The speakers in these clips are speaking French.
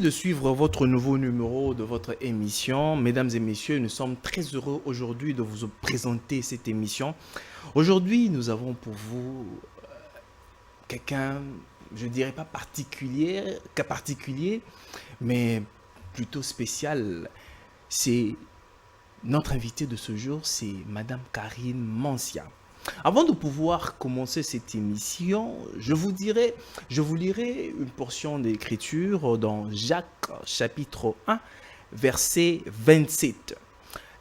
de suivre votre nouveau numéro de votre émission. Mesdames et messieurs, nous sommes très heureux aujourd'hui de vous présenter cette émission. Aujourd'hui, nous avons pour vous quelqu'un, je dirais pas particulier, mais plutôt spécial. C'est notre invité de ce jour, c'est Madame Karine Mancia. Avant de pouvoir commencer cette émission, je vous lirai une portion d'écriture dans Jacques chapitre 1, verset 27.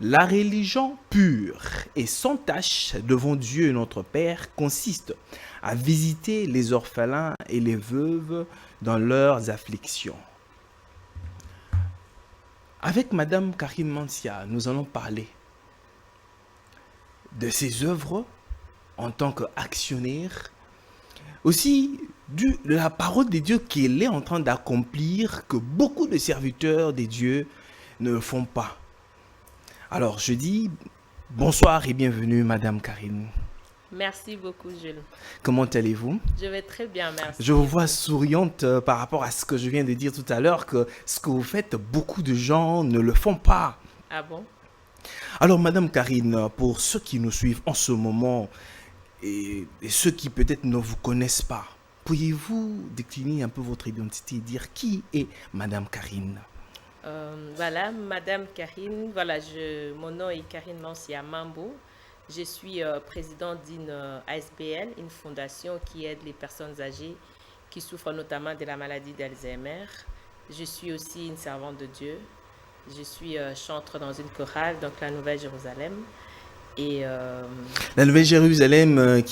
La religion pure et sans tache devant Dieu notre Père consiste à visiter les orphelins et les veuves dans leurs afflictions. Avec Madame Karine Mancia, nous allons parler de ses œuvres en tant qu'actionnaire, aussi de la parole de Dieu qu'elle est en train d'accomplir, que beaucoup de serviteurs de Dieu ne le font pas. Alors je dis bonsoir et bienvenue Madame Karine. Merci beaucoup Jules. Comment allez-vous? Je vais très bien, merci. Je vous vois souriante par rapport à ce que je viens de dire tout à l'heure, que ce que vous faites, beaucoup de gens ne le font pas. Ah bon? Alors Madame Karine, pour ceux qui nous suivent en ce moment, et ceux qui peut-être ne vous connaissent pas, pourriez-vous décliner un peu votre identité et dire qui est Madame Karine? Voilà, Madame Karine, mon nom est Karine Mancia Mambo. Je suis présidente d'une ASBL, une fondation qui aide les personnes âgées qui souffrent notamment de la maladie d'Alzheimer. Je suis aussi une servante de Dieu. Je suis chantre dans une chorale, donc la Nouvelle Jérusalem. Et la Nouvelle Jérusalem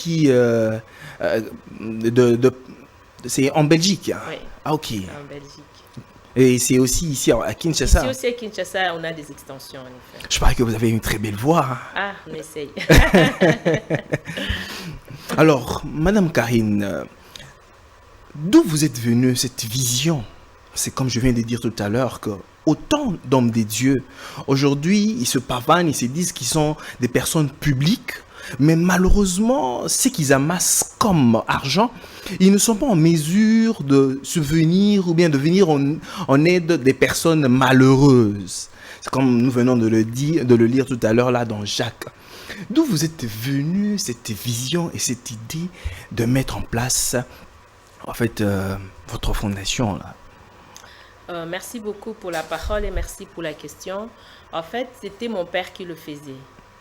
c'est en Belgique. Oui, ah ok. En Belgique. Et c'est aussi ici à Kinshasa. Ici aussi à Kinshasa, on a des extensions en effet. Je parie que vous avez une très belle voix. Ah, on essaye. Alors, Madame Karine, d'où vous êtes venue cette vision? C'est comme je viens de dire tout à l'heure que autant d'hommes de Dieu, aujourd'hui, ils se pavanent, ils se disent qu'ils sont des personnes publiques, mais malheureusement, ce qu'ils amassent comme argent, ils ne sont pas en mesure de subvenir ou bien de venir en aide des personnes malheureuses. C'est comme nous venons de le lire tout à l'heure là dans Jacques. D'où vous êtes venu cette vision et cette idée de mettre en place en fait votre fondation là? Merci beaucoup pour la parole et merci pour la question. En fait, c'était mon père qui le faisait.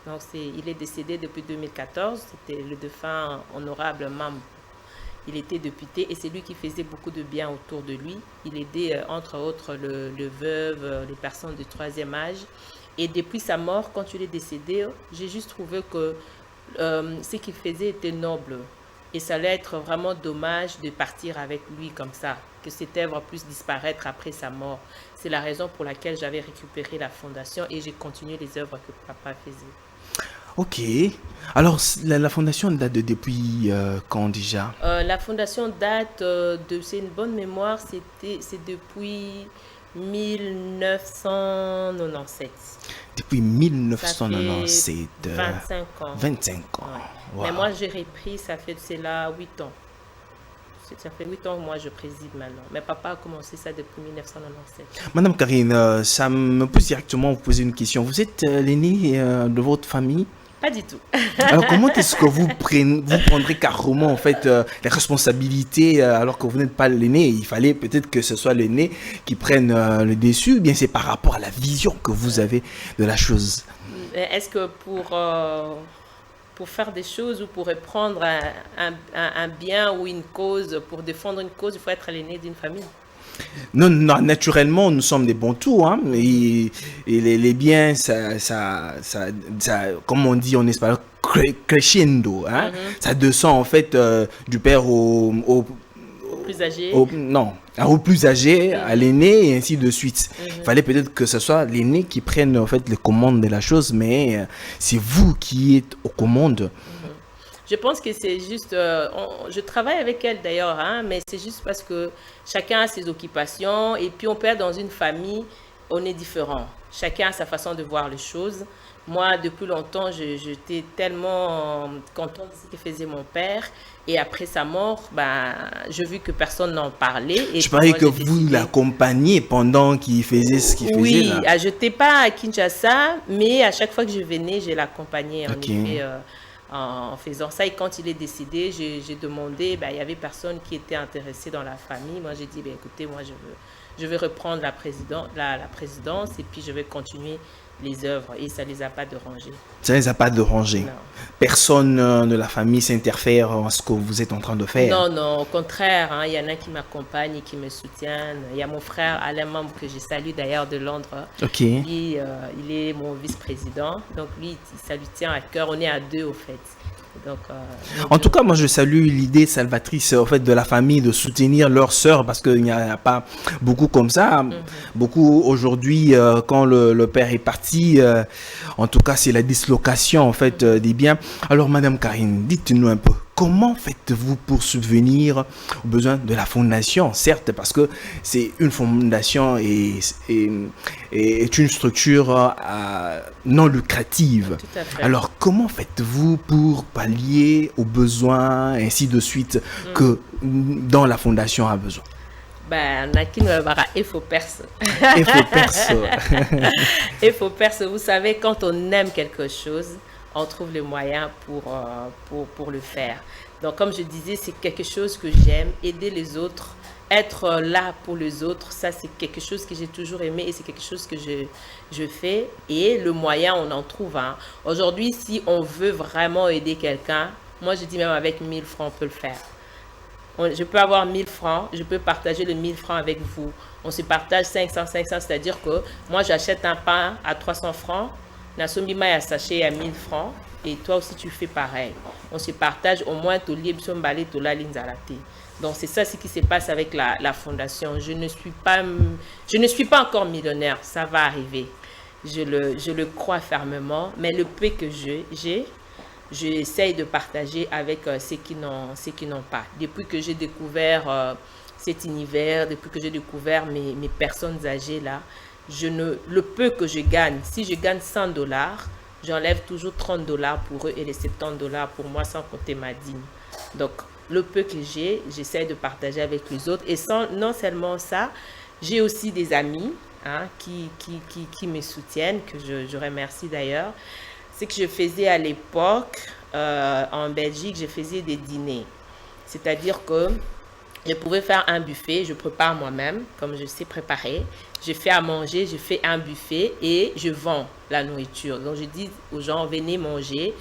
Donc, il est décédé depuis 2014. C'était le défunt honorable Mambo. Il était député et c'est lui qui faisait beaucoup de bien autour de lui. Il aidait entre autres le veuve, les personnes du troisième âge. Et depuis sa mort, quand il est décédé, j'ai juste trouvé que ce qu'il faisait était noble. Et ça allait être vraiment dommage de partir avec lui comme ça, que cette œuvre puisse disparaître après sa mort. C'est la raison pour laquelle j'avais récupéré la fondation et j'ai continué les œuvres que papa faisait. Ok. Alors, la fondation date depuis quand déjà? La fondation date c'est une bonne mémoire, c'est depuis 1997. Depuis 1997. Ça fait 25 ans. 25 ans. Ouais. Wow. Mais moi, j'ai repris, c'est là 8 ans. Ça fait 8 ans que moi je préside maintenant. Mais papa a commencé ça depuis 1997. Madame Karine, ça me pousse directement à vous poser une question. Vous êtes l'aînée de votre famille? Pas du tout. Alors comment est-ce que vous prendrez carrément en fait les responsabilités alors que vous n'êtes pas l'aîné? Il fallait peut-être que ce soit l'aîné qui prenne le dessus, ou bien c'est par rapport à la vision que vous avez de la chose? Est-ce que pour faire des choses ou pour reprendre un bien ou une cause, pour défendre une cause, il faut être l'aîné d'une famille? Non, naturellement, nous sommes des bons tours. Hein, et les biens, comme on dit en espagnol, crescendo. Hein, ça descend en fait du père au plus âgé. Au plus âgé, à l'aîné et ainsi de suite. Il fallait peut-être que ce soit l'aîné qui prenne en fait les commandes de la chose, mais c'est vous qui êtes aux commandes. Je pense que c'est juste, je travaille avec elle d'ailleurs, hein, mais c'est juste parce que chacun a ses occupations et puis on peut être dans une famille on est différents. Chacun a sa façon de voir les choses. Moi, depuis longtemps, j'étais tellement contente de ce que faisait mon père. Et après sa mort, ben, j'ai vu que personne n'en parlait. Et Je parie moi, que j'ai vous décidé. l'accompagnez pendant qu'il faisait ce qu'il faisait Oui, là. je n'étais pas à Kinshasa, mais à chaque fois que je venais, je l'accompagnais en Ok. effet en faisant ça. Et quand il est décédé, j'ai demandé, ben, il y avait personne qui était intéressé dans la famille. Moi, j'ai dit, ben, écoutez, moi, je veux reprendre la présidence et puis je vais continuer les œuvres. Et ça ne les a pas dérangés. Ça ne les a pas dérangés. Non. Personne de la famille s'interfère en ce que vous êtes en train de faire. Non, non, au contraire, hein, il y en a qui m'accompagnent et qui me soutiennent. Il y a mon frère Alain Membre que je salue d'ailleurs de Londres. Ok. Lui, il est mon vice-président. Donc lui, ça lui tient à cœur. On est à deux au fait. Donc, En tout cas, moi, je salue l'idée salvatrice en fait de la famille de soutenir leur sœur parce qu'il n'y a pas beaucoup comme ça. Beaucoup aujourd'hui, quand le père est parti, en tout cas, c'est la dislocation en fait des biens. Alors, Madame Karine, dites-nous un peu. Comment faites-vous pour subvenir aux besoins de la fondation? Certes, parce que c'est une fondation et est une structure non lucrative. tout à fait. Alors, comment faites-vous pour pallier aux besoins, ainsi de suite, que dans la fondation a besoin? Ben, Nakin Wabara, il faut percer. Il faut perso. Il faut percer. Vous savez, quand on aime quelque chose, on trouve les moyens pour le faire. Donc, comme je disais, c'est quelque chose que j'aime, aider les autres, être là pour les autres, ça c'est quelque chose que j'ai toujours aimé et c'est quelque chose que je fais. Et le moyen, on en trouve. Hein. Aujourd'hui, si on veut vraiment aider quelqu'un, moi je dis même avec 1000 francs, on peut le faire. Je peux avoir 1000 francs, je peux partager le 1000 francs avec vous. On se partage 500, c'est-à-dire que moi j'achète un pain à 300 francs, Nasombi Maya sachet à 1000 francs, et toi aussi tu fais pareil. On se partage au moins tout libre, tout la linzalate. Donc c'est ça ce qui se passe avec la fondation. Je ne suis pas encore millionnaire, ça va arriver. Je le crois fermement, mais le peu que j'ai, j'essaye de partager avec ceux qui n'ont pas. Depuis que j'ai découvert cet univers, depuis que j'ai découvert mes personnes âgées là, le peu que je gagne, si je gagne 100 dollars, j'enlève toujours 30 dollars pour eux et les 70 dollars pour moi sans compter ma dîme. Donc, le peu que j'essaie de partager avec les autres. Et non seulement ça, j'ai aussi des amis hein, qui me soutiennent, que je remercie d'ailleurs. Ce que je faisais à l'époque en Belgique, je faisais des dîners. C'est-à-dire que je pouvais faire un buffet, je prépare moi-même, comme je sais préparer. Je fais à manger, je fais un buffet et je vends la nourriture. Donc je dis aux gens, venez manger.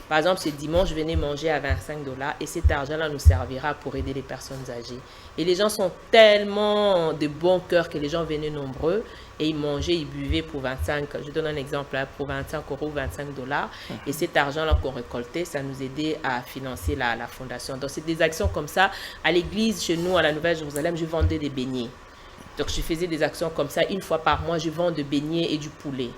Par exemple, ce dimanche, venez manger à 25 dollars et cet argent-là nous servira pour aider les personnes âgées. Et les gens sont tellement de bon cœur que les gens venaient nombreux et ils mangeaient, ils buvaient pour 25, je donne un exemple, là, pour 25 euros, 25 dollars. Et cet argent-là qu'on récoltait, ça nous aidait à financer la fondation. Donc, c'est des actions comme ça. À l'église, chez nous, à la Nouvelle-Jérusalem, je vendais des beignets. Donc, je faisais des actions comme ça. Une fois par mois, je vends des beignets et du poulet.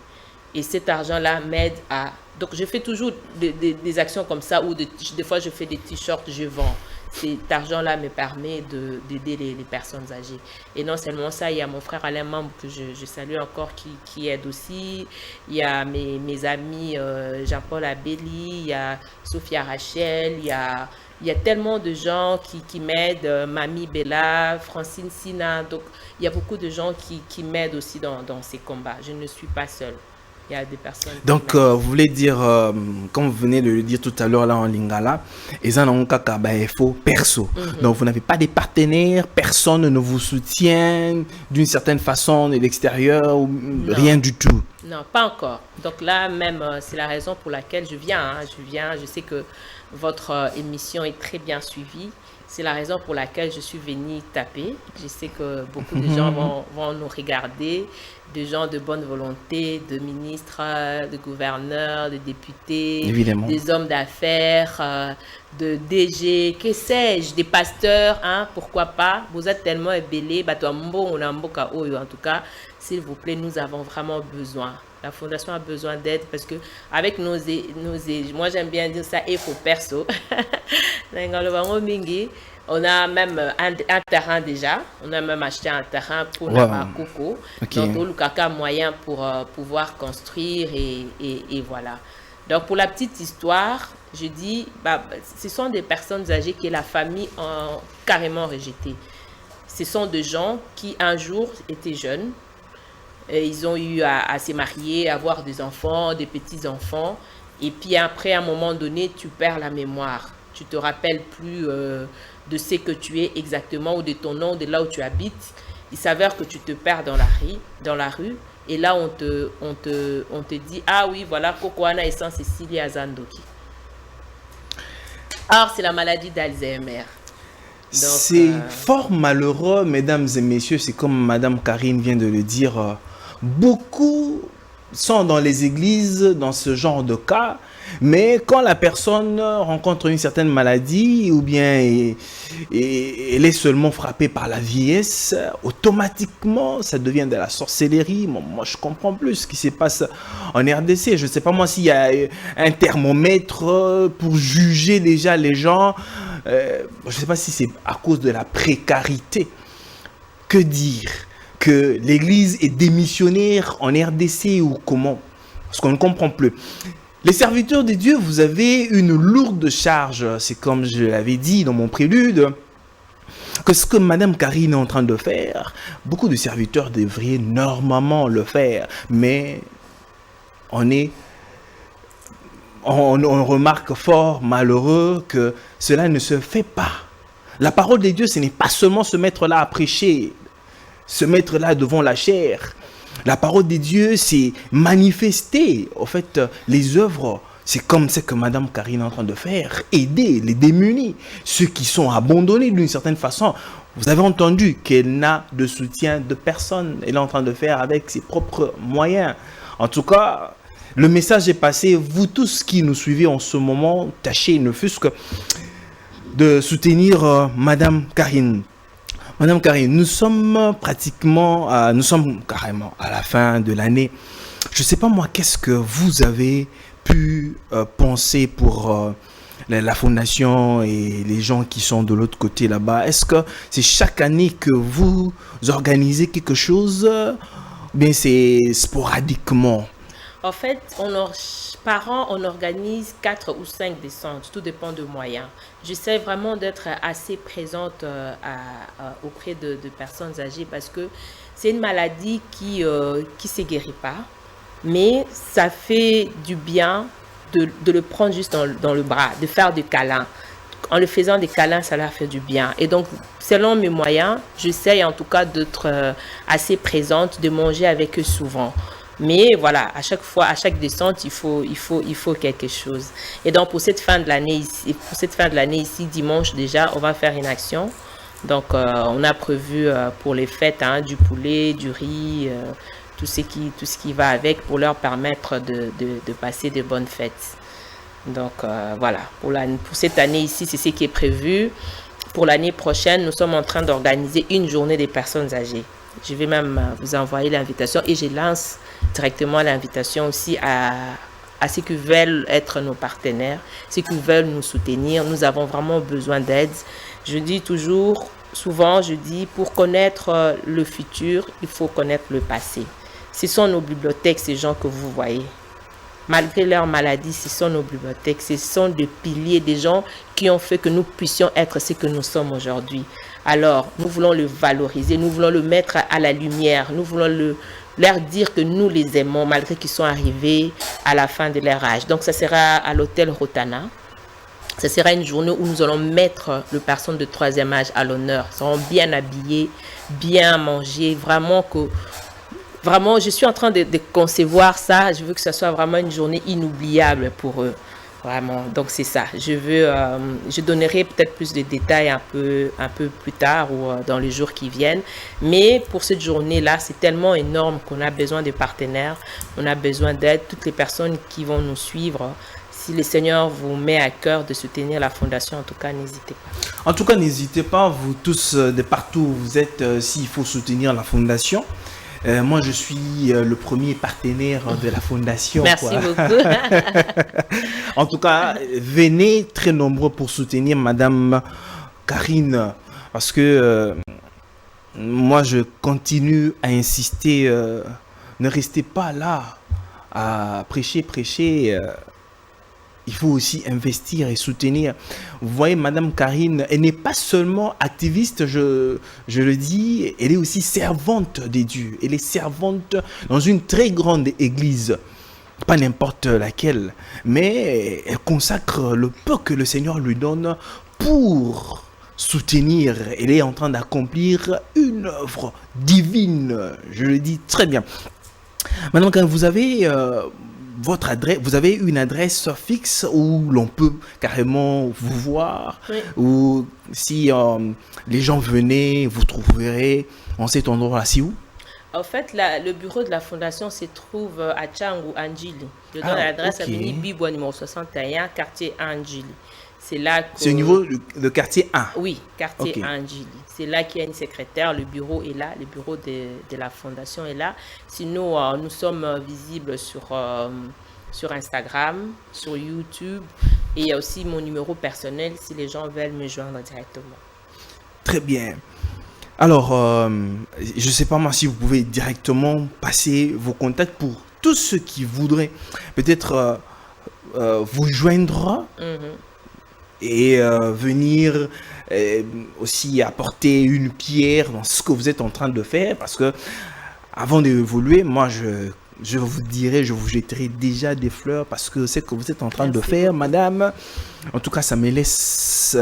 Et cet argent-là m'aide à... Donc, je fais toujours des actions comme ça où des fois, je fais des t-shirts, je vends. Cet argent-là me permet d'aider les personnes âgées. Et non seulement ça, il y a mon frère Alain Membre que je salue encore qui aide aussi. Il y a mes amis Jean-Paul Abelli, il y a Sophia Rachel, il y a tellement de gens qui m'aident, Mamie Bella, Francine Sina. Donc, il y a beaucoup de gens qui m'aident aussi dans ces combats. Je ne suis pas seule. Il y a des personnes qui Donc, m'aident. vous voulez dire, comme vous venez de le dire tout à l'heure là en lingala, ils en ont il faut perso. Donc, vous n'avez pas des partenaires, personne ne vous soutient d'une certaine façon de l'extérieur, ou rien du tout. Non, pas encore. Donc là, même, c'est la raison pour laquelle je viens. Hein. Je sais que votre émission est très bien suivie. C'est la raison pour laquelle je suis venue taper. Je sais que beaucoup de gens vont nous regarder, des gens de bonne volonté, de ministres, de gouverneurs, de députés, Évidemment. des hommes d'affaires, de DG, que sais-je, des pasteurs, hein, pourquoi pas. Vous êtes tellement ébélés, en tout cas, s'il vous plaît, nous avons vraiment besoin. La fondation a besoin d'aide parce que avec moi j'aime bien dire ça, il faut perso. On a même un terrain déjà. On a même acheté un terrain pour Wow. Namakoko. Ok. Donc, au Lukaka, moyen pour pouvoir construire et voilà. Donc, pour la petite histoire, je dis, bah, ce sont des personnes âgées que la famille a carrément rejetées. Ce sont des gens qui, un jour, étaient jeunes. Et ils ont eu à se marier, à avoir des enfants, des petits-enfants. Et puis après, à un moment donné, tu perds la mémoire. Tu te rappelles plus de ce que tu es exactement ou de ton nom, de là où tu habites. Il s'avère que tu te perds dans la rue. Et là, on te dit, ah oui, voilà, Kokoana et sans Cécilie Azandoki. Or, c'est la maladie d'Alzheimer. C'est fort malheureux, mesdames et messieurs, c'est comme Madame Karine vient de le dire. Beaucoup sont dans les églises dans ce genre de cas, mais quand la personne rencontre une certaine maladie ou bien elle est seulement frappée par la vieillesse, automatiquement ça devient de la sorcellerie. Moi je comprends plus ce qui se passe en RDC. Je ne sais pas moi s'il y a un thermomètre pour juger déjà les gens. Je ne sais pas si c'est à cause de la précarité. Que dire? Que l'église est démissionnaire en RDC ou comment? Parce qu'on ne comprend plus. Les serviteurs de Dieu, vous avez une lourde charge. C'est comme je l'avais dit dans mon prélude, que ce que Madame Karine est en train de faire, beaucoup de serviteurs devraient normalement le faire. Mais on remarque fort malheureux que cela ne se fait pas. La parole de Dieu, ce n'est pas seulement se mettre là à prêcher, se mettre là devant la chair. La parole de Dieu, c'est manifester, en fait, les œuvres. C'est comme ce que Madame Karine est en train de faire, aider les démunis, ceux qui sont abandonnés d'une certaine façon. Vous avez entendu qu'elle n'a de soutien de personne. Elle est en train de faire avec ses propres moyens. En tout cas, le message est passé. Vous tous qui nous suivez en ce moment, tâchez ne fût-ce que de soutenir Madame Karine. Madame Karine, nous sommes carrément à la fin de l'année. Je ne sais pas moi, qu'est-ce que vous avez pu penser pour la fondation et les gens qui sont de l'autre côté là-bas? Est-ce que c'est chaque année que vous organisez quelque chose ou bien c'est sporadiquement? En fait, par an, on organise 4 ou 5 descentes. Tout dépend de moyens. J'essaie vraiment d'être assez présente auprès de personnes âgées parce que c'est une maladie qui ne se guérit pas. Mais ça fait du bien de le prendre juste dans le bras, de faire des câlins. En le faisant des câlins, ça leur fait du bien. Et donc, selon mes moyens, j'essaie en tout cas d'être assez présente, de manger avec eux souvent. Mais voilà, à chaque fois, à chaque descente, il faut quelque chose. Et donc, pour cette fin de l'année ici, dimanche déjà, on va faire une action. Donc, on a prévu pour les fêtes du poulet, du riz, tout ce qui va avec pour leur permettre de passer de bonnes fêtes. Donc, voilà, pour cette année ici, c'est ce qui est prévu. Pour l'année prochaine, nous sommes en train d'organiser une journée des personnes âgées. Je vais même vous envoyer l'invitation et je lance directement l'invitation aussi à ceux qui veulent être nos partenaires, ceux qui veulent nous soutenir. Nous avons vraiment besoin d'aide. Je dis souvent, pour connaître le futur, il faut connaître le passé. Ce sont nos bibliothèques, ces gens que vous voyez. Malgré leur maladie, ce sont nos bibliothèques, ce sont des piliers, des gens qui ont fait que nous puissions être ce que nous sommes aujourd'hui. Alors, nous voulons le valoriser, nous voulons le mettre à la lumière, nous voulons leur dire que nous les aimons malgré qu'ils sont arrivés à la fin de leur âge. Donc, ça sera à l'hôtel Rotana. Ce sera une journée où nous allons mettre les personnes de 3e âge à l'honneur. Ils seront bien habillés, bien mangés, Vraiment, je suis en train de concevoir ça. Je veux que ce soit vraiment une journée inoubliable pour eux. Vraiment. Donc, c'est ça. Je donnerai peut-être plus de détails un peu plus tard ou dans les jours qui viennent. Mais pour cette journée-là, c'est tellement énorme qu'on a besoin de partenaires. On a besoin d'aide. Toutes les personnes qui vont nous suivre. Si le Seigneur vous met à cœur de soutenir la fondation, en tout cas, n'hésitez pas. En tout cas, n'hésitez pas, vous tous, de partout où vous êtes, s'il faut soutenir la fondation. Moi, je suis le premier partenaire de la fondation. Merci beaucoup. En tout cas, venez très nombreux pour soutenir Madame Karine, parce que moi, je continue à insister, ne restez pas là à prêcher, prêcher. Il faut aussi investir et soutenir. Vous voyez, Madame Karine, elle n'est pas seulement activiste, je le dis, elle est aussi servante des dieux. Elle est servante dans une très grande église, pas n'importe laquelle, mais elle consacre le peu que le Seigneur lui donne pour soutenir. Elle est en train d'accomplir une œuvre divine, je le dis très bien. Maintenant, quand vous avez votre adresse, vous avez une adresse fixe où l'on peut carrément vous voir, Oui. ou si les gens venaient, vous trouverez en cet endroit-là, si où? En fait, le bureau de la fondation se trouve à Tchangu, Anjili. Je donne l'adresse à ok. Bini Bibwa, numéro 61, quartier Anjili. C'est là que... C'est au niveau de quartier 1. Oui, quartier Ok. Anjili. C'est là qu'il y a une secrétaire, le bureau est là, le bureau de la fondation est là. Sinon, nous sommes visibles sur Instagram, sur YouTube, et il y a aussi mon numéro personnel si les gens veulent me joindre directement. Très bien. Alors, je ne sais pas moi si vous pouvez directement passer vos contacts pour tous ceux qui voudraient peut-être vous joindre Mhm. et venir aussi apporter une pierre dans ce que vous êtes en train de faire, parce que avant d'évoluer, moi je vous dirai, je vous jetterai déjà des fleurs parce que c'est ce que vous êtes en train de Merci faire, beaucoup. madame. En tout cas, ça me laisse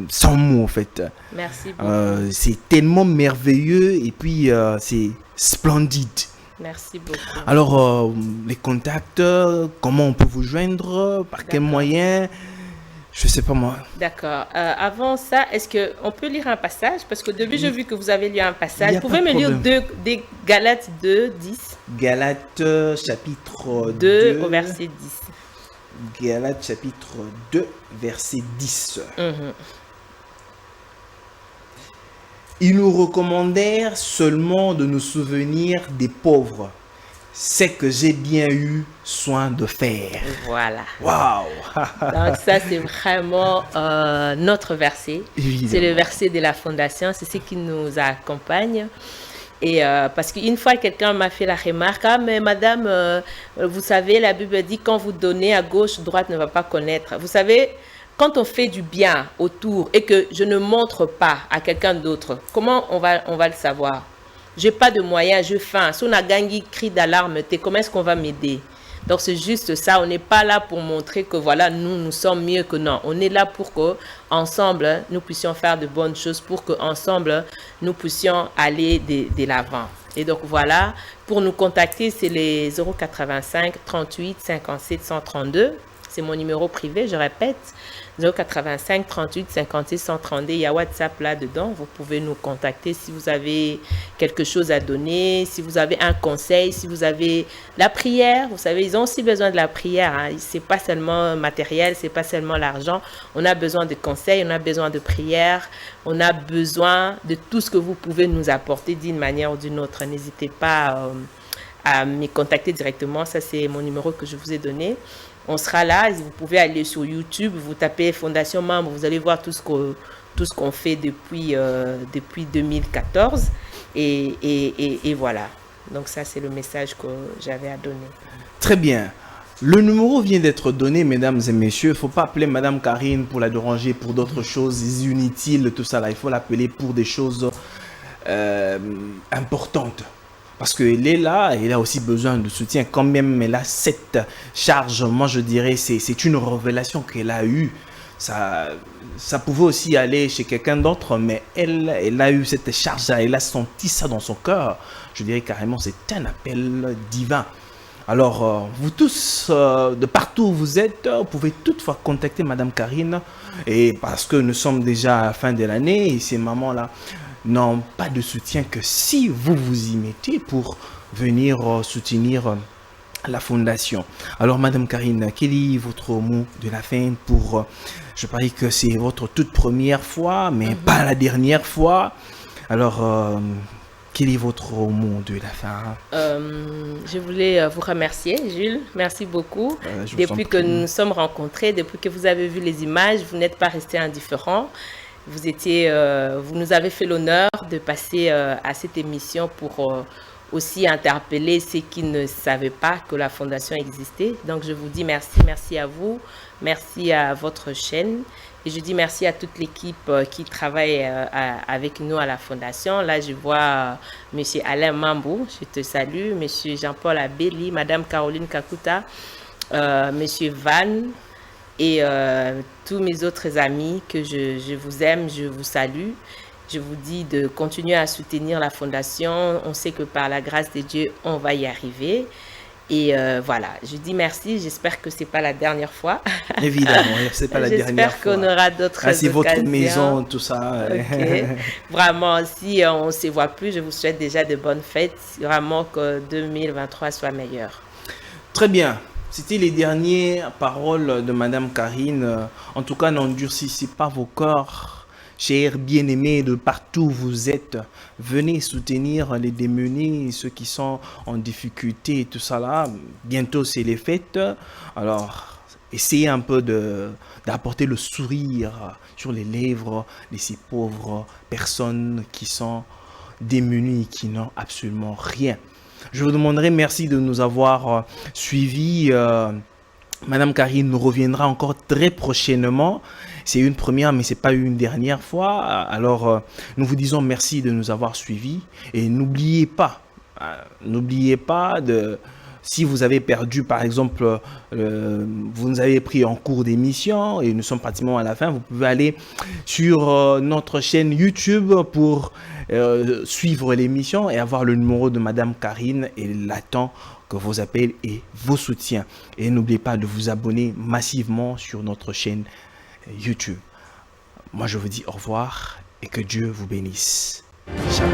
sans mots en fait. Merci beaucoup. C'est tellement merveilleux et puis c'est splendide. Merci beaucoup. Alors, les contacts, comment on peut vous joindre, par quel D'accord. moyen? Je sais pas moi. D'accord. Avant ça, est-ce qu'on peut lire un passage? Parce qu'au début, j'ai vu que vous avez lu un Il passage. y a Vous pouvez pas me de lire problème. des Galates 2, 10, Galates chapitre 2 2. au verset 10. Galates chapitre 2, verset 10. Mhm. Ils nous recommandèrent seulement de nous souvenir des pauvres. C'est que j'ai bien eu soin de faire. Voilà. Waouh! Donc ça, c'est vraiment notre verset. C'est le Évidemment. verset de la fondation. C'est ce qui nous accompagne. Et parce qu'une fois, quelqu'un m'a fait la remarque, ah mais madame, vous savez, la Bible dit quand vous donnez à gauche, droite ne va pas connaître. Vous savez, quand on fait du bien autour et que je ne montre pas à quelqu'un d'autre, comment on va le savoir? J'ai pas de moyens, j'ai faim. Si on a gagné cri d'alarme, comment est-ce qu'on va m'aider? Donc c'est juste ça, on n'est pas là pour montrer que voilà, nous sommes mieux que non. On est là pour que ensemble nous puissions faire de bonnes choses, pour que ensemble nous puissions aller de l'avant. Et donc voilà, pour nous contacter, c'est les 085 38 57 132. C'est mon numéro privé, je répète, 085 38 56 132. Il y a WhatsApp là-dedans. Vous pouvez nous contacter si vous avez quelque chose à donner, si vous avez un conseil, si vous avez la prière. Vous savez, ils ont aussi besoin de la prière. Hein. Ce n'est pas seulement matériel, ce n'est pas seulement l'argent. On a besoin de conseils, on a besoin de prière, on a besoin de tout ce que vous pouvez nous apporter d'une manière ou d'une autre. N'hésitez pas à me contacter directement. Ça, c'est mon numéro que je vous ai donné. On sera là. Vous pouvez aller sur YouTube, vous tapez Fondation Membre, vous allez voir tout ce qu'on fait depuis 2014. Et voilà. Donc ça, c'est le message que j'avais à donner. Très bien. Le numéro vient d'être donné, mesdames et messieurs. Il ne faut pas appeler Madame Karine pour la déranger pour d'autres choses inutiles, tout ça là. Il faut l'appeler pour des choses importantes. Parce qu'elle est là, elle a aussi besoin de soutien. Quand même, elle a cette charge, moi je dirais, c'est une révélation qu'elle a eue. Ça pouvait aussi aller chez quelqu'un d'autre, mais elle a eu cette charge-là, elle a senti ça dans son cœur. Je dirais carrément, c'est un appel divin. Alors, vous tous, de partout où vous êtes, vous pouvez toutefois contacter Madame Karine. Et parce que nous sommes déjà à la fin de l'année, et ces mamans-là n'ont pas de soutien que si vous vous y mettez pour venir soutenir la fondation. Alors, Madame Karine, quel est votre mot de la fin pour... je parie que c'est votre toute première fois, mais pas la dernière fois. Alors, quel est votre mot de la fin? Je voulais vous remercier, Jules. Merci beaucoup. Je vous en Depuis que prie. nous nous sommes rencontrés, depuis que vous avez vu les images, vous n'êtes pas resté indifférent. vous nous avez fait l'honneur de passer à cette émission pour aussi interpeller ceux qui ne savaient pas que la fondation existait. Donc je vous dis merci, merci à vous, merci à votre chaîne. Et je dis merci à toute l'équipe qui travaille avec nous à la fondation. Là, je vois M. Alain Mambou, je te salue, M. Jean-Paul Abeli, Mme Caroline Kakuta, M. Van et tous mes autres amis que je vous aime, je vous salue. Je vous dis de continuer à soutenir la fondation. On sait que par la grâce de Dieu, on va y arriver. Et voilà, je dis merci. J'espère que ce n'est pas la dernière fois. Évidemment, c'est pas la dernière fois. J'espère qu'on aura d'autres occasions. C'est votre maison, tout ça. Okay. Vraiment, si on ne se voit plus, je vous souhaite déjà de bonnes fêtes. Vraiment que 2023 soit meilleur. Très bien. C'était les dernières paroles de Madame Karine. En tout cas, n'endurcissez pas vos corps. Chers bien-aimés de partout où vous êtes, venez soutenir les démunis, ceux qui sont en difficulté et tout ça là. Bientôt, c'est les fêtes. Alors, essayez un peu d'apporter le sourire sur les lèvres de ces pauvres personnes qui sont démunies, qui n'ont absolument rien. Je vous demanderai merci de nous avoir suivis. Madame Karine nous reviendra encore très prochainement. C'est une première, mais ce n'est pas une dernière fois. Alors, nous vous disons merci de nous avoir suivis. Et n'oubliez pas de... Si vous avez perdu, par exemple, vous nous avez pris en cours d'émission et nous sommes pratiquement à la fin, vous pouvez aller sur notre chaîne YouTube pour suivre l'émission et avoir le numéro de Madame Karine et l'attend que vos appels et vos soutiens. Et n'oubliez pas de vous abonner massivement sur notre chaîne YouTube. Moi, je vous dis au revoir et que Dieu vous bénisse. Ciao.